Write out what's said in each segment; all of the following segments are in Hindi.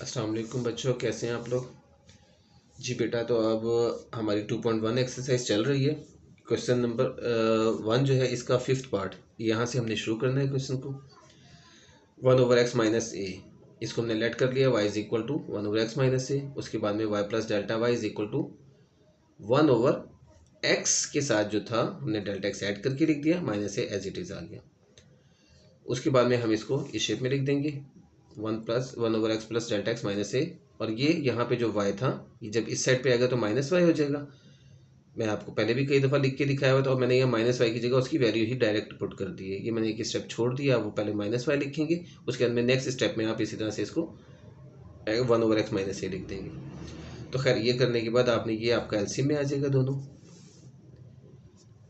अस्सलाम वालेकुम बच्चों, कैसे हैं आप लोग। जी बेटा, तो अब हमारी 2.1 एक्सरसाइज चल रही है। क्वेश्चन नंबर 1 जो है इसका फिफ्थ पार्ट, यहाँ से हमने शुरू करना है क्वेश्चन को। 1/x-a, इसको हमने लेट कर लिया y is equal to 1/x-a। उसके बाद में y plus delta Y is equal to 1/x के साथ जो था हमने डेल्टा एक्स ऐड करके लिख दिया, minus A as it is आ गया। उसके बाद में हम इसको इस शेप में लिख देंगे 1/x plus delta X minus A. और ये यहाँ पे जो y था, ये जब इस साइड पे आएगा तो माइनस वाई हो जाएगा। मैं आपको पहले भी कई दफ़ा लिख के दिखाया हुआ था, और मैंने यहाँ माइनस वाई की जगह उसकी वैल्यू ही डायरेक्ट पुट कर दी है। ये मैंने एक स्टेप छोड़ दिया, वो पहले माइनस वाई लिखेंगे, उसके बाद में नेक्स्ट स्टेप में आप इसी तरह से इसको 1/x माइनस ए लिख देंगे। तो खैर ये करने के बाद आपने ये आपका एलसीएम में आ जाएगा दोनों,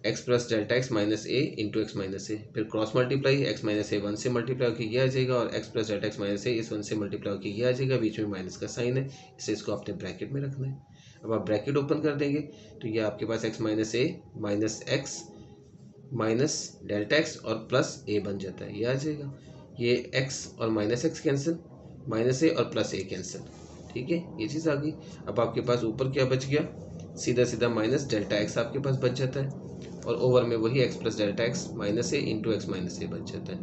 x plus delta X minus A into X minus A, फिर cross multiply x minus A 1 से मल्टीप्लाई होकर ये आ जाएगा, और x plus delta X minus A इस 1 से मल्टीप्लाई होकर ये आ जाएगा। बीच में माइनस का साइन है, इसे इसको आपने ब्रैकेट में रखना है। अब आप ब्रैकेट ओपन कर देंगे तो ये आपके पास x minus A minus X minus delta X और प्लस ए बन जाता है, ये आ जाएगा। ये x और minus X cancel, minus A और प्लस ए कैंसिल, ठीक है, ये चीज़ आ गई। अब आपके पास ऊपर क्या बच गया, सीधा सीधा माइनस डेल्टा एक्स आपके पास बच जाता है, और ओवर में वही x plus delta X minus A into X minus A बच जाता है।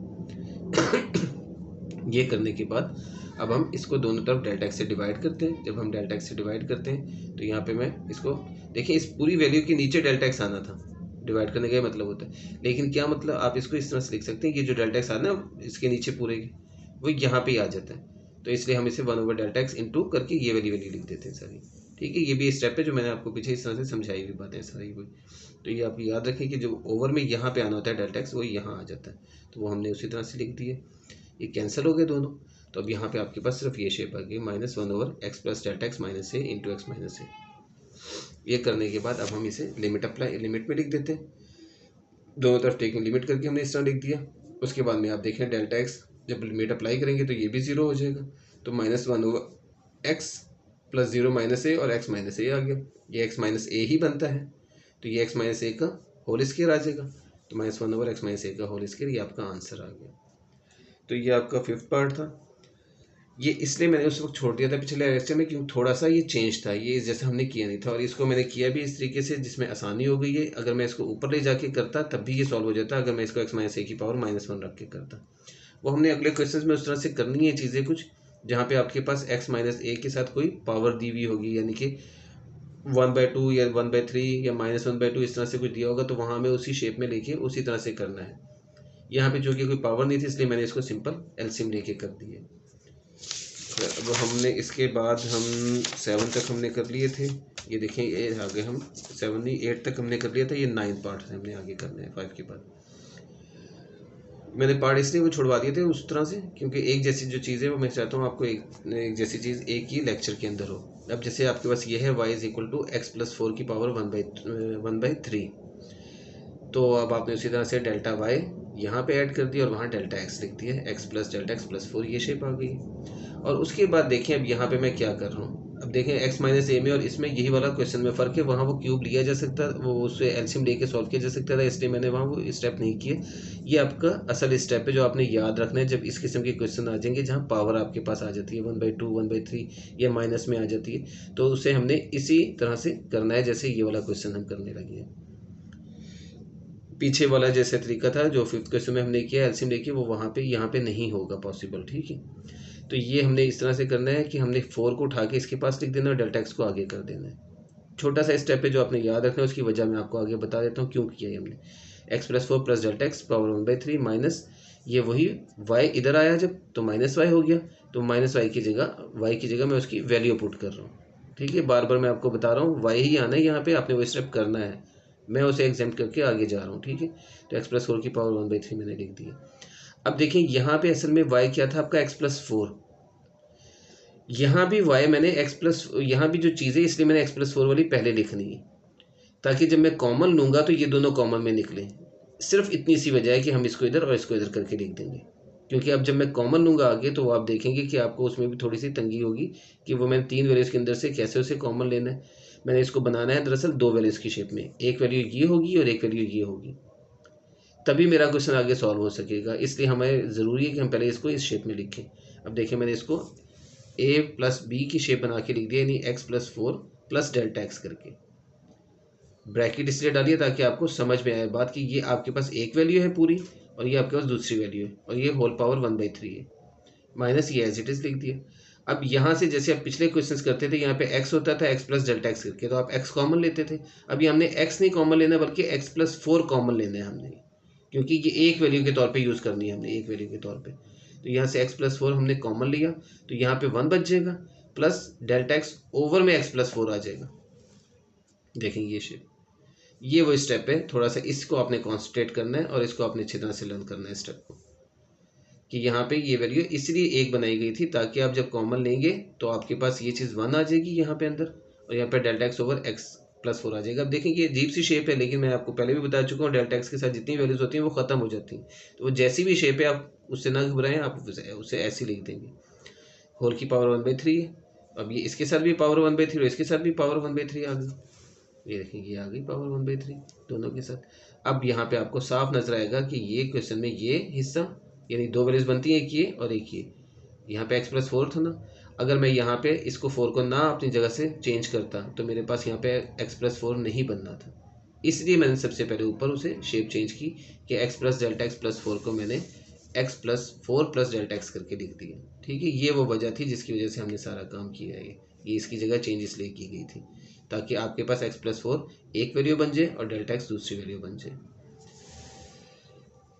ये करने के बाद अब हम इसको दोनों तरफ डेल्टा एक्स से डिवाइड करते हैं। जब हम डेल्टा एक्स से डिवाइड करते हैं तो यहाँ पे मैं इसको देखिए, इस पूरी वैल्यू के नीचे डेल्टा एक्स आना था, डिवाइड करने का मतलब होता है। लेकिन क्या मतलब, आप इसको इस तरह से लिख सकते हैं कि जो डेल्टा एक्स आना है इसके नीचे पूरे वो यहाँ पे ही आ जाता है, तो इसलिए हम इसे 1/डेल्टा एक्स इंटू करके ये वाली वैल्यू लिख देते हैं सारी, ठीक है। ये भी स्टेप है जो मैंने आपको पीछे इस तरह से समझाई हुई बातें सारी हुई। तो ये आप याद रखें कि जो ओवर में यहाँ पे आना होता है डेल्टा एक्स, वो यहाँ आ जाता है, तो वो हमने उसी तरह से लिख दिए। ये कैंसिल हो गए दोनों, तो अब यहाँ पे आपके पास सिर्फ ये शेप आ गई, -1/x plus delta X minus A into X minus A. ये करने के बाद अब हम इसे लिमिट में लिख देते हैं। दोनों तरफ टेकिंग लिमिट करके हमने इस तरह लिख दिया। उसके बाद में आप देखें डेल्टा एक्स जब लिमिट अप्लाई करेंगे तो ये भी 0 हो जाएगा, तो -1/x प्लस 0 माइनस ए और x माइनस ए आ गया। ये x माइनस ए ही बनता है, तो ये x माइनस ए का होल स्क्वायर आ जाएगा, तो -1/x माइनस ए का होल स्क्वायर, ये आपका आंसर आ गया। तो ये आपका फिफ्थ पार्ट था। ये इसलिए मैंने उस वक्त छोड़ दिया था पिछले लेक्चर में, क्योंकि थोड़ा सा ये चेंज था, ये जैसे हमने किया नहीं था, और इसको मैंने किया भी इस तरीके से जिसमें आसानी हो गई है। अगर मैं इसको ऊपर ले जाके करता तब भी ये सॉल्व हो जाता, अगर मैं इसको x माइनस ए की पावर -1 रख के करता। वो हमने अगले क्वेश्चन में उस तरह से करनी है चीज़ें कुछ, जहाँ पे आपके पास x माइनस ए के साथ कोई पावर दी हुई होगी, यानी कि 1/2 या 1/3 या -1/2 इस तरह से कुछ दिया होगा, तो वहाँ हमें उसी शेप में लेके उसी तरह से करना है। यहाँ पे जो कि कोई पावर नहीं थी, इसलिए मैंने इसको सिंपल एलसीएम लेके कर दिए। अब हमने इसके बाद हम 7 तक हमने कर लिए थे, ये देखें, ये आगे हम 7 नहीं 8 तक हमने कर लिया था। ये 9th पार्ट से हमने आगे करना है 5 के बाद। मैंने पार्ट इसलिए वो छुड़वा दिए थे उस तरह से, क्योंकि एक जैसी जो चीज़ है वो मैं चाहता हूँ आपको एक जैसी चीज़ एक ही लेक्चर के अंदर हो। अब जैसे आपके पास ये है y is equal to X plus 4 की पावर 1/3, तो अब आपने उसी तरह से डेल्टा वाई यहाँ पे ऐड कर दिया और वहाँ डेल्टा एक्स लिख दिया, x plus delta x plus 4, ये शेप आ गई। और उसके बाद देखें अब यहाँ पे मैं क्या कर रहा हूँ, अब देखें x माइनस ए में और इसमें यही वाला क्वेश्चन में फ़र्क है। वहाँ वो क्यूब लिया जा सकता, वो उससे एलसीएम लेके सॉल्व किया जा सकता था, इसलिए मैंने वहाँ वो स्टेप नहीं किए। ये आपका असल स्टेप है जो आपने याद रखना है जब इस किस्म के क्वेश्चन आ जाएंगे, जहाँ पावर आपके पास आ जाती है 1/2 1/3 या माइनस में आ जाती है, तो उसे हमने इसी तरह से करना है जैसे ये वाला क्वेश्चन हम करने लगे हैं। पीछे वाला जैसे तरीका था जो फिफ्थ क्वेश्चन में हमने किया एलसीएम लेके, वो वहाँ पे यहाँ पे नहीं होगा पॉसिबल, ठीक है। तो ये हमने इस तरह से करना है कि हमने 4 को उठा के इसके पास लिख देना और डेल्टा एक्स को आगे कर देना है। छोटा सा स्टेप है जो आपने याद रखना है, उसकी वजह मैं आपको आगे बता देता हूँ क्यों किया है हमने। X plus 4 plus delta x power 1/3 minus ये वही y इधर आया जब, तो माइनस वाई हो गया, तो माइनस वाई की जगह मैं उसकी वैल्यू पुट कर रहा हूँ, ठीक है। बार बार मैं आपको बता रहा हूँ, y ही आना है यहाँ पे, आपने वो स्टेप करना है, मैं उसे एग्जाम्प्ट करके आगे जा रहा हूँ, ठीक है। तो एक्स प्लस 4 की पावर 1/3 मैंने लिख दिया। अब देखिए यहाँ पे असल में y क्या था आपका, एक्स प्लस 4, यहाँ भी y मैंने x प्लस, यहाँ भी जो चीज़ है इसलिए मैंने x प्लस 4 वाली पहले लिखनी है, ताकि जब मैं कॉमन लूँगा तो ये दोनों कॉमन में निकलें। सिर्फ इतनी सी वजह है कि हम इसको इधर और इसको इधर करके लिख देंगे, क्योंकि अब जब मैं कॉमन लूँगा आगे तो आप देखेंगे कि आपको उसमें भी थोड़ी सी तंगी होगी कि वो मैंने 3 वैल्यूज़ के अंदर से कैसे उसे कॉमन लेना है। मैंने इसको बनाना है दरअसल 2 वैल्यूज़ की शेप में, एक वैल्यू ये होगी और एक वैल्यू ये होगी, तभी मेरा क्वेश्चन आगे सॉल्व हो सकेगा। इसलिए हमें ज़रूरी है कि हम पहले इसको इस शेप में लिखें। अब देखिए मैंने इसको ए प्लस बी की शेप बना के लिख दिया, यानी x plus four plus delta x करके। ब्रैकेट इसलिए डालिए ताकि आपको समझ में आए बात कि ये आपके पास एक वैल्यू है पूरी और ये आपके पास दूसरी वैल्यू है और ये होल पावर 1/3 है, माइनस ये एज इट इज लिख दिया। अब यहाँ से जैसे आप पिछले क्वेश्चंस करते थे, यहाँ पे x होता था x प्लस डेल्टा एक्स करके, तो आप x कॉमन लेते थे। अभी हमने x नहीं कॉमन लेना बल्कि x प्लस फोर कॉमन लेना है हमने, क्योंकि ये एक वैल्यू के तौर पे यूज़ करनी है हमने, एक वैल्यू के तौर पे। तो यहाँ से x प्लस फोर हमने कॉमन लिया तो यहाँ पे 1 बच जाएगा प्लस डेल्टा एक्स ओवर में x प्लस फोर आ जाएगा। देखेंगे ये शेप, ये वो स्टेप है, थोड़ा सा इसको आपने कॉन्सेंट्रेट करना है और इसको आपने अच्छी तरह से लर्न करना है स्टेप को, कि यहाँ पे ये वैल्यू इसलिए एक बनाई गई थी ताकि आप जब कॉमन लेंगे तो आपके पास ये चीज़ 1 आ जाएगी यहाँ पे अंदर और यहाँ पे delta X over X plus four आ जाएगा। अब देखेंगे ये अजीब सी शेप है, लेकिन मैं आपको पहले भी बता चुका हूँ डेल्टा एक्स के साथ जितनी वैल्यूज होती हैं वो ख़त्म हो जाती हैं। तो वो जैसी भी शेप है आप उससे ना घबराएं, आप उसे ऐसे लिख देंगे। होल की पावर 1/3 है। अब ये इसके साथ भी पावर 1/3 और इसके साथ भी पावर 1/3 आ गई। ये देखेंगे ये आ गई पावर 1/3 दोनों के साथ। अब यहाँ पे आपको साफ नजर आएगा कि ये क्वेश्चन में ये हिस्सा, यानी दो वैल्यूज बनती हैं, एक ये और एक ये। यहाँ पे x प्लस फोर था ना, अगर मैं यहाँ पे इसको 4 को ना अपनी जगह से चेंज करता तो मेरे पास यहाँ पे x प्लस फोर नहीं बनना था। इसलिए मैंने सबसे पहले ऊपर उसे शेप चेंज की कि x plus delta x plus four को मैंने x plus four plus delta x करके लिख दिया। ठीक है, ये वो वजह थी जिसकी वजह से हमने सारा काम किया है। ये इसकी जगह चेंज इसलिए की गई थी ताकि आपके पास x प्लस फोर एक वैल्यू बन जाए और डेल्टा एक्स दूसरी वैल्यू बन जाए।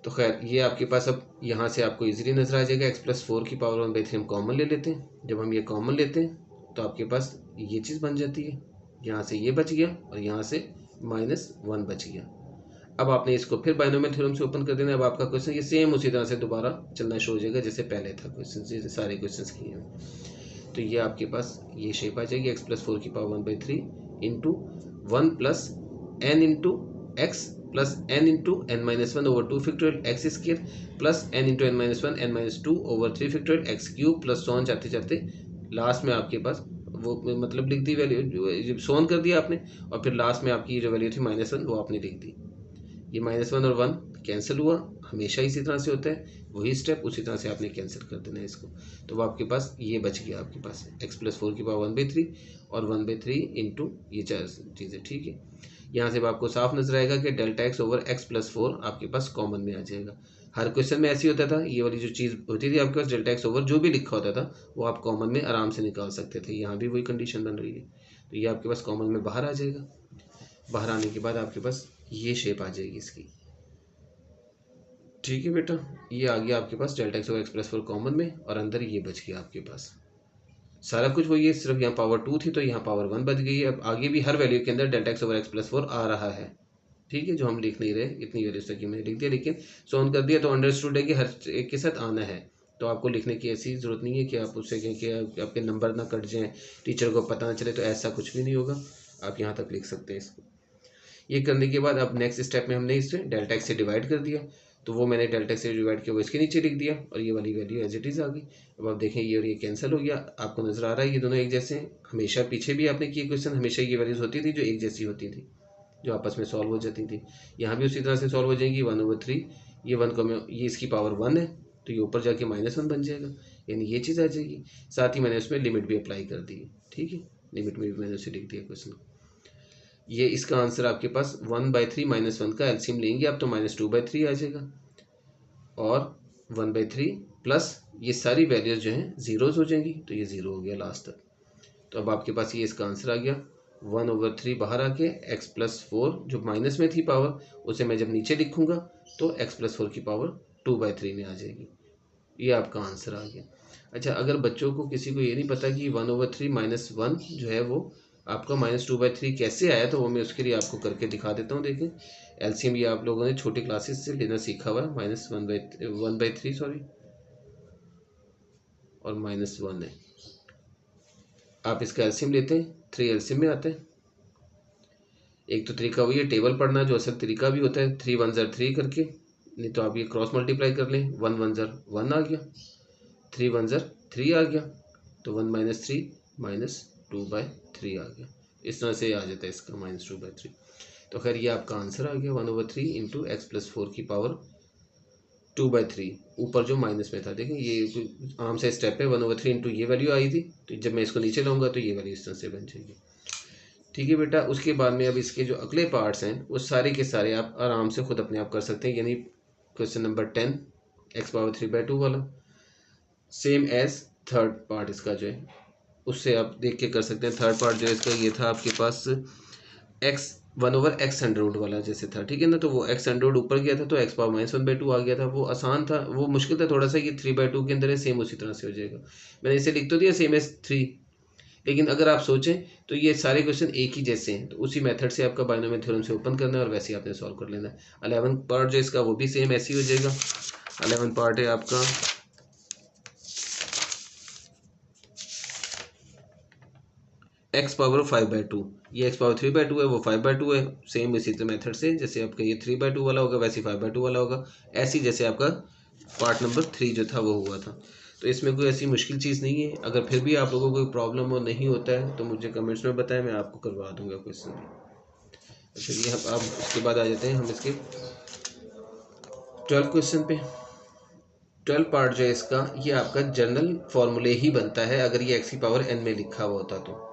तो खैर ये आपके पास अब यहाँ से आपको इजीली नजर आ जाएगा। x प्लस फोर की पावर 1/3 हम कॉमन ले लेते हैं। जब हम ये कॉमन लेते हैं तो आपके पास ये चीज़ बन जाती है, यहाँ से ये बच गया और यहाँ से -1 बच गया। अब आपने इसको फिर बाइनोमियल थ्योरम से ओपन कर देना। अब आपका क्वेश्चन ये सेम उसी तरह से दोबारा चलना शुरू हो जाएगा जैसे पहले था क्वेश्चन, जैसे सारे क्वेश्चन किए हैं। तो ये आपके पास ये शेप आ जाएगी x प्लस फोर की power 1/3 into 1 plus n into x plus n into n minus one over 2 factorial x square plus n into n-1 over 3 factorial x cube plus so on जाते जाते लास्ट में आपके पास वो मतलब लिख दी वैल्यू, सोन कर दिया आपने और फिर लास्ट में आपकी जो वैल्यू थी -1 वो आपने लिख दी। ये -1 और 1 कैंसिल हुआ, हमेशा इसी तरह से होता है, वही स्टेप उसी तरह से आपने कैंसिल कर देना है इसको। तो वो आपके पास ये बच गया, आपके पास x प्लस फोर की पावर 1/3 और 1/3 इंटू ये चार चीज़ें। ठीक है, यहाँ से आपको साफ नजर आएगा कि delta X over x plus four आपके पास कॉमन में आ जाएगा। हर क्वेश्चन में ऐसी होता था, ये वाली जो चीज़ होती थी आपके पास डेल्टा एक्स ओवर जो भी लिखा होता था वो आप कॉमन में आराम से निकाल सकते थे। यहाँ भी वही कंडीशन बन रही है, तो ये आपके पास कॉमन में बाहर आ जाएगा। बाहर आने के बाद आपके पास ये शेप आ जाएगी इसकी। ठीक है बेटा, ये आ गया आपके पास delta X over X plus four common में और अंदर ये बच गया आपके पास। सारा कुछ वही है, सिर्फ यहाँ पावर 2 थी तो यहाँ पावर 1 बच गई है। अब आगे भी हर वैल्यू के अंदर delta X over X plus four आ रहा है। ठीक है, जो हम लिख नहीं रहे इतनी वैल्यूज तक मैंने लिख दिया, लेकिन सोन कर दिया तो अंडरस्टूड है कि हर एक के साथ आना है। तो आपको लिखने की ऐसी ज़रूरत नहीं है कि आप उससे कहें कि आपके नंबर ना कट जाएँ, टीचर को पता ना चले, तो ऐसा कुछ भी नहीं होगा। आप यहाँ तक लिख सकते हैं इसको। ये करने के बाद अब नेक्स्ट स्टेप में हमने इसे डेल्टा एक्स से डिवाइड कर दिया, तो वो मैंने डेल्टा एक्स से डिवाइड किया वो इसके नीचे लिख दिया और ये वाली वैल्यू एज इट इज़ आ गई। अब आप देखें ये और ये कैंसिल हो गया, आपको नजर आ रहा है ये दोनों एक जैसे हैं। हमेशा पीछे भी आपने किए क्वेश्चन, हमेशा ये वैल्यूज होती थी जो एक जैसी होती थी, जो आपस में सॉल्व हो जाती थी। यहाँ भी उसी तरह से सॉल्व हो जाएंगी। 1/3 ये 1 को मैं, ये इसकी पावर 1 है तो ये ऊपर जाके -1 बन जाएगा, यानी ये चीज़ आ जाएगी। साथ ही मैंने उसमें लिमिट भी अप्लाई कर दी है। ठीक है, लिमिट में भी मैंने उसे लिख दिया क्वेश्चन। ये इसका आंसर आपके पास 1/3 -1 का एलसीएम लेंगे आप तो -2/3 आ जाएगा और 1/3 प्लस ये सारी वैल्यूज जो हैं जीरोज हो जाएंगी, तो ये जीरो हो गया लास्ट तक। तो अब आपके पास ये इसका आंसर आ गया 1/3 बाहर आके x प्लस फोर जो माइनस में थी पावर उसे मैं जब नीचे लिखूंगा तो x प्लस फोर की पावर 2/3 में आ जाएगी। ये आपका आंसर आ गया। अच्छा, अगर बच्चों को किसी को ये नहीं पता कि 1/3 -1 जो है वो आपका -2/3 कैसे आया, तो वो मैं उसके लिए आपको करके दिखा देता हूँ। देखें, एलसीएम ये आप लोगों ने छोटी क्लासेस से लेना सीखा हुआ है। -1/3 सॉरी और -1 है। आप इसका एलसीएम लेते हैं, 3 एलसीएम में आते हैं। एक तो तरीका वही है टेबल पढ़ना, जो असल तरीका भी होता है 3 1 ज़र 3 करके, नहीं तो आप ये क्रॉस मल्टीप्लाई कर लें। 1 1 ज़र 1 आ गया, 3 1 ज़र 3 आ गया, तो 1 - 3 -2/3 आ गया। इस तरह से आ जाता है इसका -2/3। तो खैर ये आपका आंसर आ गया 1/3 इंटू एक्स प्लस फोर की पावर 2/3 ऊपर जो माइनस में था। देखें ये आम से स्टेप है, 1/3 इंटू ये वैल्यू आई थी, तो जब मैं इसको नीचे लाऊंगा तो ये वैल्यू इस तरह से बन जाएगी। ठीक है बेटा, उसके बाद में अब इसके जो अगले पार्ट्स हैं वो सारे के सारे आप आराम से खुद अपने आप कर सकते हैं। यानी क्वेश्चन नंबर 10 x⁻³ वाला सेम एज थर्ड पार्ट इसका जो है उससे आप देख के कर सकते हैं। थर्ड पार्ट जो है इसका ये था आपके पास x1/x100 वाला जैसे था, ठीक है ना। तो वो x100 ऊपर गया था तो x⁻−1/2 आ गया था। वो आसान था, वो मुश्किल था थोड़ा सा। ये 3/2 के अंदर है, सेम उसी तरह से हो जाएगा। मैंने इसे लिख तो दिया सेम एज 3, लेकिन अगर आप सोचें तो ये सारे क्वेश्चन एक ही जैसे हैं। तो उसी मेथड से आपका बाइनोमियल थ्योरम से ओपन करना है और वैसे ही आपने सॉल्व कर लेना है। 11 पार्ट जो इसका वो भी सेम ऐसे ही हो जाएगा। 11 पार्ट है आपका x⁻5/2, ये x⁻3/2 है, वो 5/2 है। सेम इसी मेथड से जैसे आपका ये 3/2 वाला होगा वैसे 5/2 वाला होगा। ऐसी जैसे आपका पार्ट नंबर 3 जो था वो हुआ था। तो इसमें कोई ऐसी मुश्किल चीज़ नहीं है। अगर फिर भी आप लोगों को कोई प्रॉब्लम हो नहीं होता है तो मुझे कमेंट्स में बताएं, मैं आपको करवा दूंगा क्वेश्चन भी। चलिए अब उसके बाद आ जाते हैं हम इसके 12 क्वेश्चन पे। 12 पार्ट जो है इसका ये आपका जनरल फॉर्मूले ही बनता है अगर ये x⁻n में लिखा हुआ होता। तो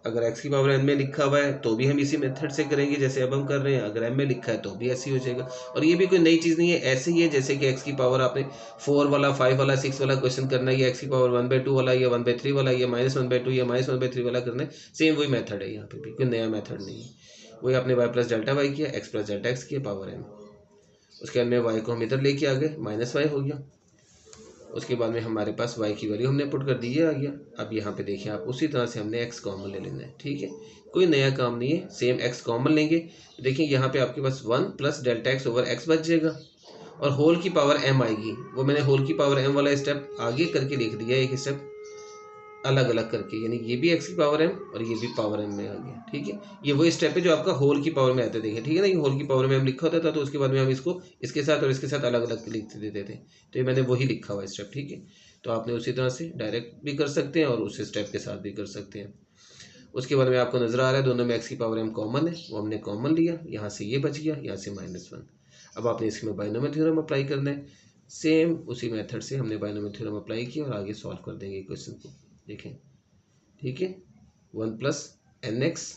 अगर x⁻n में लिखा हुआ है तो भी हम इसी मेथड से करेंगे जैसे अब हम कर रहे हैं। अगर m में लिखा है तो भी ऐसे ही हो जाएगा। और ये भी कोई नई चीज़ नहीं है, ऐसे ही है जैसे कि x की पावर आपने 4 वाला 5 वाला 6 वाला क्वेश्चन करना है, या x⁻1/2 वाला या 1/3 वाला या -1/2 या -1/3 वाला करना है। सेम वही मेथड है, यहाँ पे भी कोई नया मेथड नहीं है। वही आपने y+Δy किया, x+Δx किया पावर m। उसके बाद में y को हम इधर लेके आ गए, -y हो गया। उसके बाद में हमारे पास y की वैल्यू हमने पुट कर दी है, आ गया। अब यहाँ पे देखिए आप उसी तरह से हमने x कॉमन ले लेना है, ठीक है। कोई नया काम नहीं है, सेम x कॉमन लेंगे। देखिए यहाँ पे आपके पास 1+Δx/x बच जाएगा और होल की पावर m आएगी। वो मैंने होल की पावर m वाला स्टेप आगे करके लिख दिया, एक स्टेप अलग अलग करके, यानी ये भी x की पावर m और ये भी पावर m में आ गया, ठीक है। ये वही स्टेप है जो आपका होल की पावर में आता है, देखिए ठीक है ना। ये होल की पावर में हम लिखा होता था तो उसके बाद में हम इसको इसके साथ और इसके साथ अलग अलग लिख देते थे। तो ये मैंने वही लिखा हुआ स्टेप, ठीक है। तो आपने उसी तरह से डायरेक्ट भी कर सकते हैं और उस स्टेप के साथ भी कर सकते हैं। उसके बाद में आपको नजर आ रहा है दोनों में x की पावर m कॉमन है, वो हमने कॉमन लिया। यहाँ से ये बच गया, यहाँ से -1। अब आपने इसमें बाइनोमियल थ्योरम अप्लाई करना है। सेम उसी मेथड से हमने बाइनोमियल थ्योरम अप्लाई किया और आगे सॉल्व कर देंगे क्वेश्चन को, देखें, ठीक है। 1+nx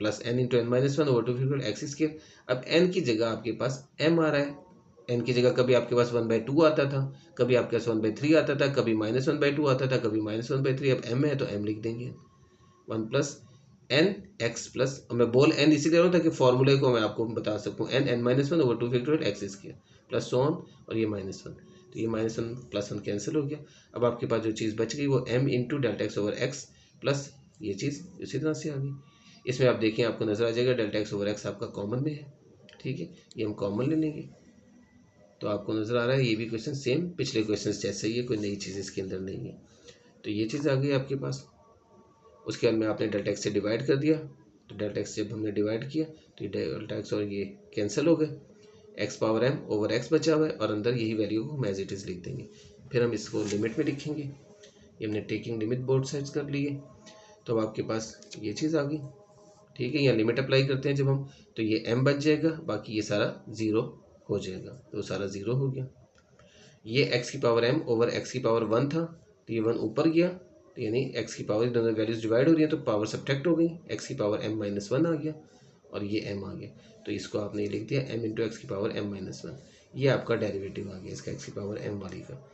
+ n × n-1/2 x²। अब n की जगह आपके पास m आ रहा है। n की जगह कभी आपके पास 1/2 आता था, कभी आपके पास 1/3 आता था, कभी -1/2 आता था, कभी -1/3। अब m है तो m लिख देंगे। 1+nx+, मैं बोल n इसी ले रहा हूँ ताकि फॉर्मूले को मैं आपको बता सकूँ, n(n-1/2 x²) प्लस ऑन और ये -1, तो ये -1 + 1 कैंसिल हो गया। अब आपके पास जो चीज़ बच गई वो m × Δx/x प्लस ये चीज़ इसी तरह से आ गई। इसमें आप देखिए आपको नजर आ जाएगा Δx/x आपका कॉमन में है, ठीक है। ये हम कॉमन ले लेंगे तो आपको नजर आ रहा है ये भी क्वेश्चन सेम पिछले क्वेश्चन जैसे ही है, कोई नई चीज़ इसके अंदर नहीं है। तो ये चीज़ आ गई आपके पास। उसके बाद में आपने Δx से डिवाइड कर दिया, तो Δx जब हमने डिवाइड किया तो ये Δx और ये कैंसिल हो गए। x⁻m/x बचा हुआ है और अंदर यही वैल्यू को हम एज इट इज़ लिख देंगे। फिर हम इसको लिमिट में लिखेंगे। ये हमने टेकिंग लिमिट बोथ साइड्स कर लिए, तो अब आपके पास ये चीज़ आ गई, ठीक है। यहाँ लिमिट अप्लाई करते हैं जब हम, तो ये m बच जाएगा, बाकी ये सारा 0 हो जाएगा, तो सारा 0 हो गया। ये x⁻m/x⁻1 था, तो ये 1 ऊपर गया, तो यानी x की पावर दोनों वैल्यूज डिवाइड हो रही है तो पावर सब्ट्रैक्ट हो गई, x⁻m-1 आ गया और ये m आ गया। तो इसको आपने लिख दिया m × x⁻m-1। ये आपका डेरिवेटिव आ गया इसका x⁻m वाली का।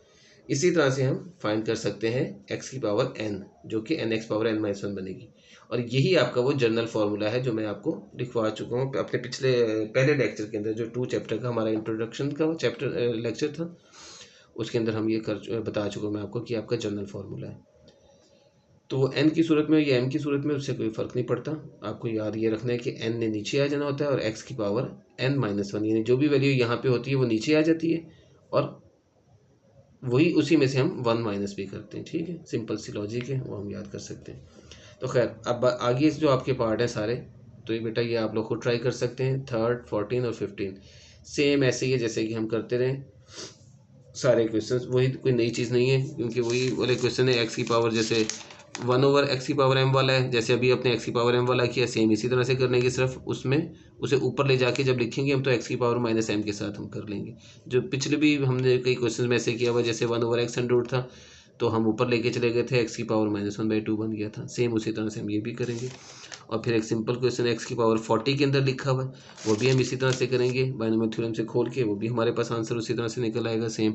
इसी तरह से हम फाइंड कर सकते हैं x⁻n जो कि nx⁻n-1 बनेगी। और यही आपका वो जनरल फार्मूला है जो मैं आपको लिखवा चुका हूँ अपने पहले लेक्चर के अंदर, जो 2 चैप्टर का हमारा इंट्रोडक्शन का चैप्टर लेक्चर था, उसके अंदर हम ये बता चुका हूँ मैं आपको कि आपका जनरल फार्मूला है। तो वो n की सूरत में या m की सूरत में उससे कोई फ़र्क नहीं पड़ता। आपको याद ये रखना है कि n ने नीचे आ जाना होता है और x की पावर n-1, यानी जो भी वैल्यू यहाँ पे होती है वो नीचे आ जाती है और वही उसी में से हम 1- भी करते हैं, ठीक है। सिंपल सी लॉजिक है, वो हम याद कर सकते हैं। तो खैर अब आगे जो आपके पार्ट हैं सारे, तो ये बेटा ये आप लोग खुद ट्राई कर सकते हैं। 3, 14 और 15 सेम ऐसे ही है जैसे कि हम करते रहे सारे क्वेश्चन, वही कोई नई चीज़ नहीं है क्योंकि वही वाले क्वेश्चन है। x की पावर जैसे 1/x⁴m वाला है, जैसे अभी अपने x⁴m वाला किया, सेम इसी तरह से करने की, सिर्फ उसमें उसे ऊपर ले जाके जब लिखेंगे हम तो x⁻−m के साथ हम कर लेंगे। जो पिछले भी हमने कई क्वेश्चन में ऐसे किया हुआ, जैसे 1/x100 था तो हम ऊपर लेके चले गए थे, x⁻−1/2 बन गया था। सेम उसी तरह से हम ये भी करेंगे। और फिर एक सिंपल क्वेश्चन x⁻40 के अंदर लिखा हुआ है, वो भी हम इसी तरह से करेंगे, बायनोमियल थ्योरम से खोल के, वो भी हमारे पास आंसर उसी तरह से निकल आएगा, सेम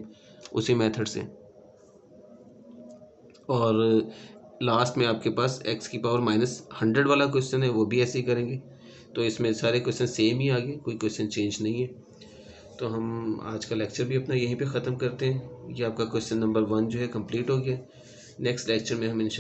उसी मेथड से। और लास्ट में आपके पास x⁻−100 वाला क्वेश्चन है, वो भी ऐसे ही करेंगे। तो इसमें सारे क्वेश्चन सेम ही आ गए, कोई क्वेश्चन चेंज नहीं है। तो हम आज का लेक्चर भी अपना यहीं पे ख़त्म करते हैं। ये आपका क्वेश्चन नंबर 1 जो है कंप्लीट हो गया। नेक्स्ट लेक्चर में हम इंशाल्लाह